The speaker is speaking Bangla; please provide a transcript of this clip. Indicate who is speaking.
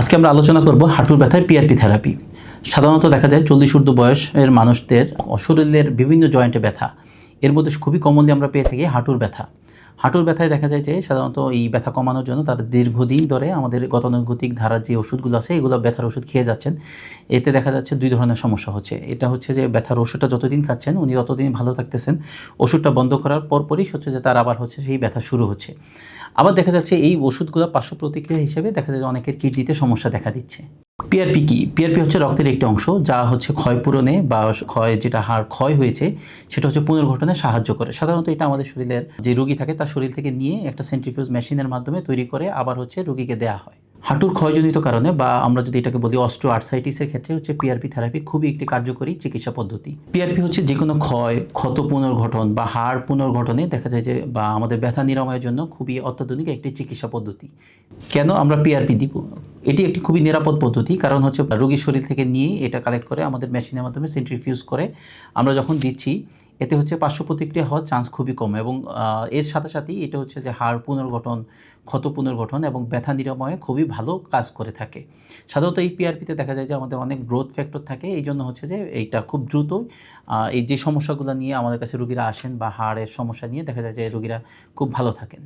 Speaker 1: আজকে আমরা আলোচনা করব হাঁটুর ব্যথায় পিআরপি থেরাপি। সাধারণত দেখা যায় 40 ঊর্ধ্ব বয়সের মানুষদের শরীরের বিভিন্ন জয়েন্টে ব্যথা, এর মধ্যে খুবই কমনলি আমরা পেয়ে থাকি হাঁটুর ব্যথা। হাঁটুর ব্যথায় দেখা যায় যে সাধারণত এই ব্যথা কমানোর জন্য তারা দীর্ঘদিন ধরে আমাদের গতানুগতিক ধারার যে ওষুধগুলো আছে এগুলো ব্যথার ওষুধ খেয়ে যাচ্ছেন। এতে দেখা যাচ্ছে দুই ধরনের সমস্যা হচ্ছে। এটা হচ্ছে যে ব্যথার ওষুধটা যতদিন খাচ্ছেন উনি ততদিন ভালো থাকতেছেন, ওষুধটা বন্ধ করার পরপরই হচ্ছে যে তার আবার হচ্ছে সেই ব্যথা শুরু হচ্ছে। আবার দেখা যাচ্ছে এই ওষুধগুলো পার্শ্ব প্রতিক্রিয়া হিসেবে দেখা যায় যে অনেকের কিডনিতে সমস্যা দেখা দিচ্ছে। পিআরপি কি? পিআরপি হচ্ছে রক্তের একটি অংশ যা হচ্ছে ক্ষয়পূরণে বা ক্ষয় যেটা হাড় ক্ষয় হয়েছে সেটা হচ্ছে পুনর্গঠনে সাহায্য করে। সাধারণত এটা আমাদের শরীরের যে রোগী থাকে তার শরীর থেকে নিয়ে একটা সেন্ট্রিফিউজ মেশিনের মাধ্যমে তৈরি করে আবার হচ্ছে রোগীকে দেয়া হয়। হাঁটুর ক্ষয়জনিত কারণে বা আমরা যদি এটাকে বলি অস্টিও আর্থ্রাইটিসের ক্ষেত্রে হচ্ছে পিআরপি থেরাপি খুবই একটি কার্যকরী চিকিৎসা পদ্ধতি। পিআরপি হচ্ছে যে কোনো ক্ষয়, ক্ষত পুনর্গঠন বা হাড় পুনর্গঠনে দেখা যায় যে বা আমাদের ব্যথা নিরাময়ের জন্য খুবই অত্যাধুনিক একটি চিকিৎসা পদ্ধতি। কেন আমরা পিআরপি দিব? এটি একটি খুবই নিরাপদ পদ্ধতি, কারণ হচ্ছে রোগীর শরীর থেকে নিয়ে এটা কালেক্ট করে আমাদের মেশিনের মাধ্যমে সেন্ট্রিফিউজ করে আমরা যখন দিচ্ছি এতে হচ্ছে পার্শ্ব প্রতিক্রিয়া হওয়ার চান্স খুবই কম এবং এর সাথে সাথেই এটা হচ্ছে যে হাড় পুনর্গঠন, ক্ষত পুনর্গঠন এবং ব্যথা নিরাময়ে খুবই ভালো কাজ করে থাকে। সাধারণত এই পিআরপিতে দেখা যায় যে আমাদের অনেক গ্রোথ ফ্যাক্টর থাকে, এই জন্য হচ্ছে যে এইটা খুব দ্রুত এই যে সমস্যাগুলো নিয়ে আমাদের কাছে রোগীরা আসেন বা হাড়ের সমস্যা নিয়ে দেখা যায় যে রোগীরা খুব ভালো থাকেন।